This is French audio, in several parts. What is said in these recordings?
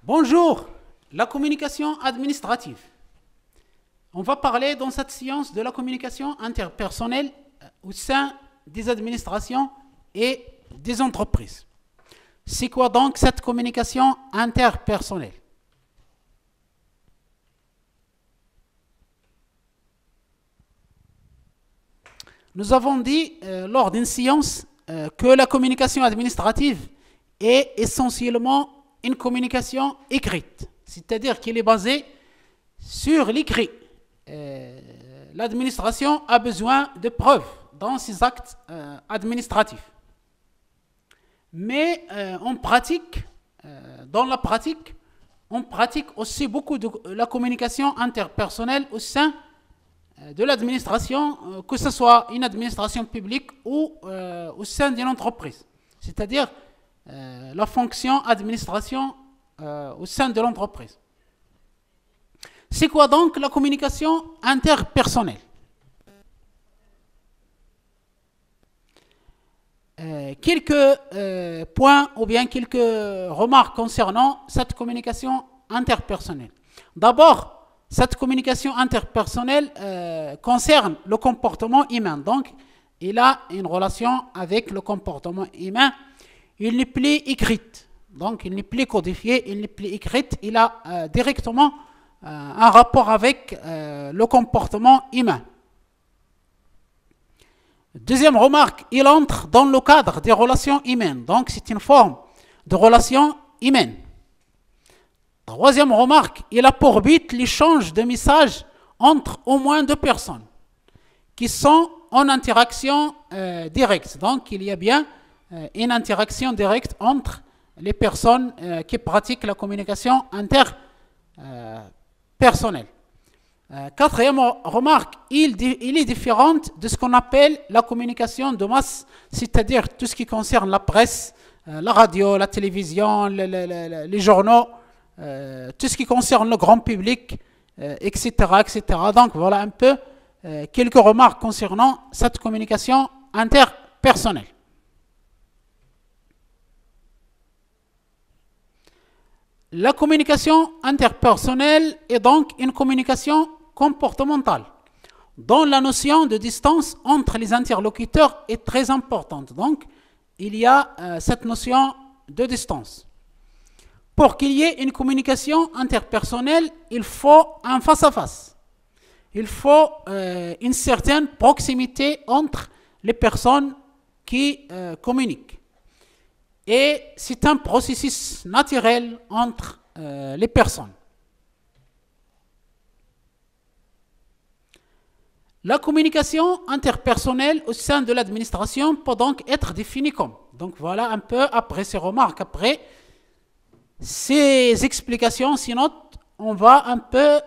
Bonjour, la communication administrative. On va parler dans cette séance de la communication interpersonnelle au sein des administrations et des entreprises. C'est quoi donc cette communication interpersonnelle? Nous avons dit lors d'une séance que la communication administrative est essentiellement une communication écrite, c'est-à-dire qu'elle est basée sur l'écrit. L'administration a besoin de preuves dans ses actes administratifs. Mais en pratique, dans la pratique, on pratique aussi beaucoup de la communication interpersonnelle au sein de l'administration, que ce soit une administration publique ou au sein d'une entreprise. C'est-à-dire la fonction administration au sein de l'entreprise. C'est quoi donc la communication interpersonnelle? Quelques points ou bien quelques remarques concernant cette communication interpersonnelle. D'abord, cette communication interpersonnelle concerne le comportement humain. Donc, il a une relation avec le comportement humain. Il n'est plus écrit. Donc, il n'est plus codifié, il n'est plus écrit. Il a directement un rapport avec le comportement humain. Deuxième remarque, il entre dans le cadre des relations humaines. Donc, c'est une forme de relation humaine. Troisième remarque, il a pour but l'échange de messages entre au moins deux personnes qui sont en interaction directe. Donc, il y a bien une interaction directe entre les personnes qui pratiquent la communication interpersonnelle. Quatrième remarque, il est différent de ce qu'on appelle la communication de masse, c'est-à-dire tout ce qui concerne la presse, la radio, la télévision, les journaux, tout ce qui concerne le grand public, etc., etc. Donc voilà un peu quelques remarques concernant cette communication interpersonnelle. La communication interpersonnelle est donc une communication comportementale, dont la notion de distance entre les interlocuteurs est très importante. Donc, il y a cette notion de distance. Pour qu'il y ait une communication interpersonnelle, il faut un face-à-face. Il faut une certaine proximité entre les personnes qui communiquent. Et c'est un processus naturel entre les personnes. La communication interpersonnelle au sein de l'administration peut donc être définie comme. Donc voilà un peu après ces remarques, après ces explications, sinon on va un peu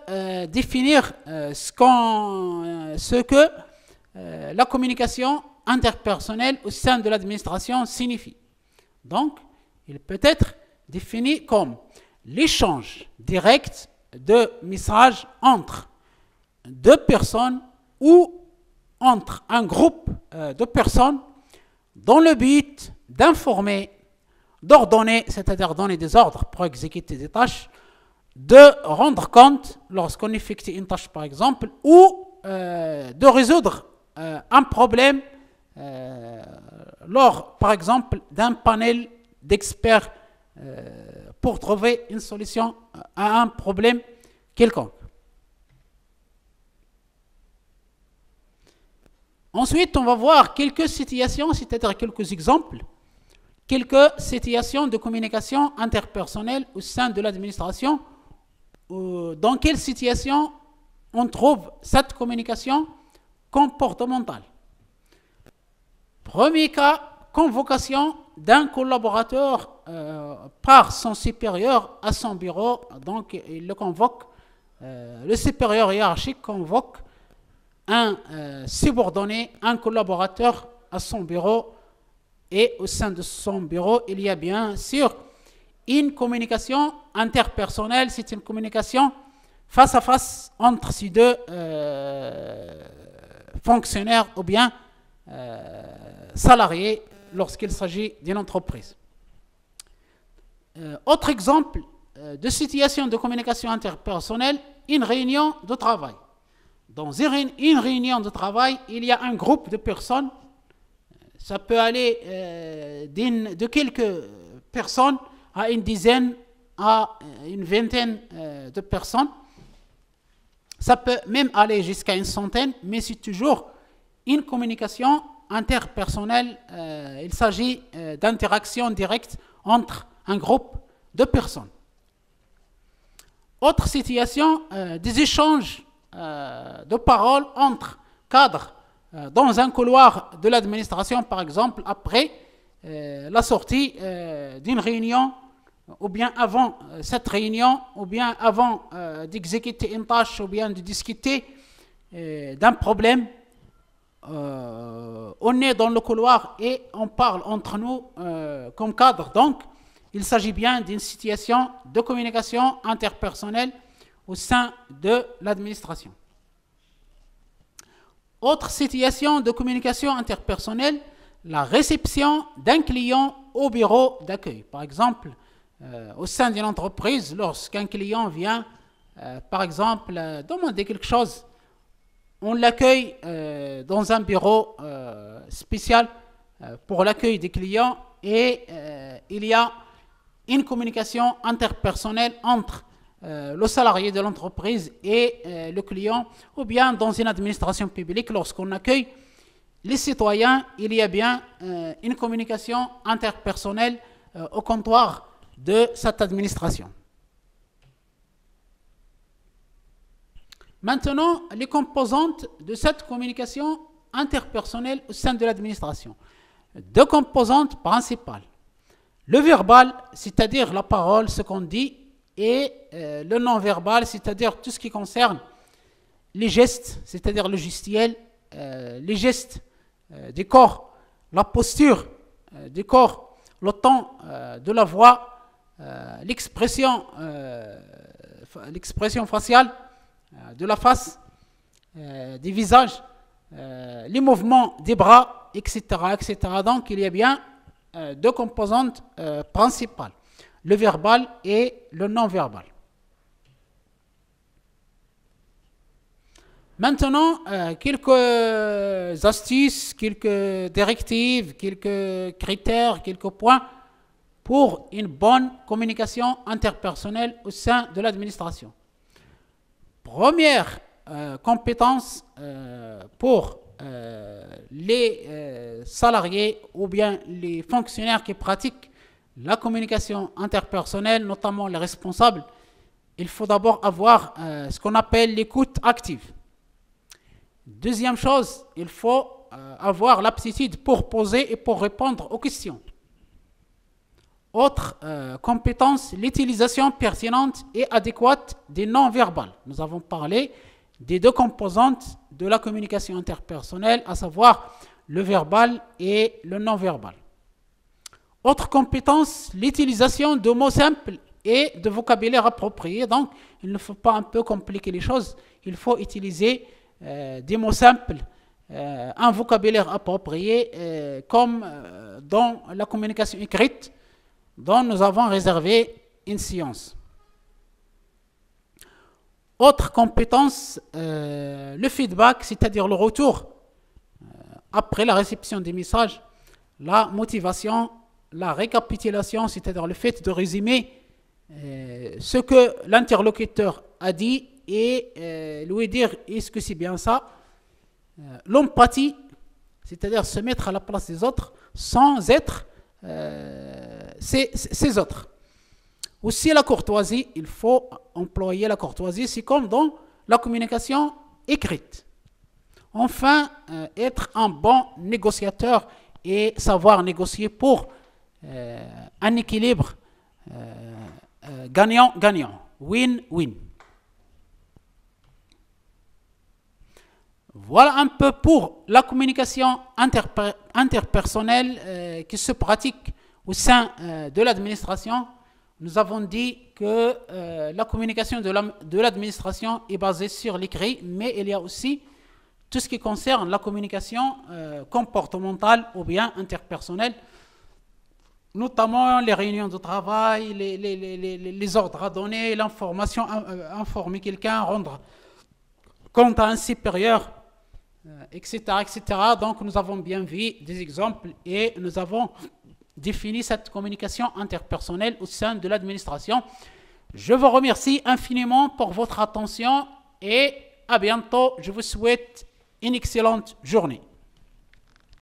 définir ce que la communication interpersonnelle au sein de l'administration signifie. Donc, il peut être défini comme l'échange direct de messages entre deux personnes ou entre un groupe de personnes dans le but d'informer, d'ordonner, c'est-à-dire donner des ordres pour exécuter des tâches, de rendre compte lorsqu'on effectue une tâche par exemple, ou de résoudre un problème lors, par exemple, d'un panel d'experts pour trouver une solution à un problème quelconque. Ensuite, on va voir quelques situations, c'est-à-dire quelques exemples, quelques situations de communication interpersonnelle au sein de l'administration. Dans quelle situation on trouve cette communication comportementale? Premier cas, convocation d'un collaborateur par son supérieur à son bureau. Donc, il le convoque, le supérieur hiérarchique convoque un subordonné, un collaborateur à son bureau. Et au sein de son bureau, il y a bien sûr une communication interpersonnelle. C'est une communication face à face entre ces deux fonctionnaires ou bien salariés lorsqu'il s'agit d'une entreprise. Autre exemple de situation de communication interpersonnelle, une réunion de travail. Dans une réunion de travail, il y a un groupe de personnes. Ça peut aller de quelques personnes à une dizaine, à une vingtaine de personnes. Ça peut même aller jusqu'à une centaine, mais c'est toujours une communication interpersonnelle. Il s'agit d'interaction directe entre un groupe de personnes. Autre situation, des échanges de paroles entre cadres dans un couloir de l'administration, par exemple, après la sortie d'une réunion, ou bien avant cette réunion, ou bien avant d'exécuter une tâche, ou bien de discuter d'un problème. On est dans le couloir et on parle entre nous comme cadre. Donc, il s'agit bien d'une situation de communication interpersonnelle au sein de l'administration. Autre situation de communication interpersonnelle, la réception d'un client au bureau d'accueil. Par exemple, au sein d'une entreprise, lorsqu'un client vient, par exemple, demander quelque chose, on l'accueille dans un bureau spécial pour l'accueil des clients et il y a une communication interpersonnelle entre le salarié de l'entreprise et le client, ou bien dans une administration publique, lorsqu'on accueille les citoyens, il y a bien une communication interpersonnelle au comptoir de cette administration. Maintenant, les composantes de cette communication interpersonnelle au sein de l'administration. Deux composantes principales. Le verbal, c'est-à-dire la parole, ce qu'on dit, et le non-verbal, c'est-à-dire tout ce qui concerne les gestes, c'est-à-dire le gestuel, les gestes du corps, la posture du corps, le ton de la voix, l'expression faciale de la face, des visages, les mouvements des bras, etc., etc. Donc, il y a bien deux composantes principales, le verbal et le non-verbal. Maintenant, quelques astuces, quelques directives, quelques critères, quelques points pour une bonne communication interpersonnelle au sein de l'administration. Première compétence pour les salariés ou bien les fonctionnaires qui pratiquent la communication interpersonnelle, notamment les responsables, il faut d'abord avoir ce qu'on appelle l'écoute active. Deuxième chose, il faut avoir l'aptitude pour poser et pour répondre aux questions. Autre compétence, l'utilisation pertinente et adéquate des non-verbales. Nous avons parlé des deux composantes de la communication interpersonnelle, à savoir le verbal et le non-verbal. Autre compétence, l'utilisation de mots simples et de vocabulaire approprié. Donc, il ne faut pas un peu compliquer les choses. Il faut utiliser des mots simples, un vocabulaire approprié, comme dans la communication écrite, dont nous avons réservé une séance. Autre compétence, le feedback, c'est-à-dire le retour après la réception des messages, la motivation, la récapitulation, c'est-à-dire le fait de résumer ce que l'interlocuteur a dit et lui dire est-ce que c'est bien ça. L'empathie, c'est-à-dire se mettre à la place des autres sans être ces autres. Aussi la courtoisie, il faut employer la courtoisie, c'est comme dans la communication écrite. Enfin, être un bon négociateur et savoir négocier pour un équilibre gagnant-gagnant, win-win. Voilà un peu pour la communication interpersonnelle qui se pratique au sein de l'administration. Nous avons dit que la communication de l'administration est basée sur l'écrit, mais il y a aussi tout ce qui concerne la communication comportementale ou bien interpersonnelle. notamment les réunions de travail, les ordres à donner, l'information, informer quelqu'un, rendre compte à un supérieur, etc., etc. Donc nous avons bien vu des exemples et nous avons défini cette communication interpersonnelle au sein de l'administration. Je vous remercie infiniment pour votre attention et à bientôt. Je vous souhaite une excellente journée.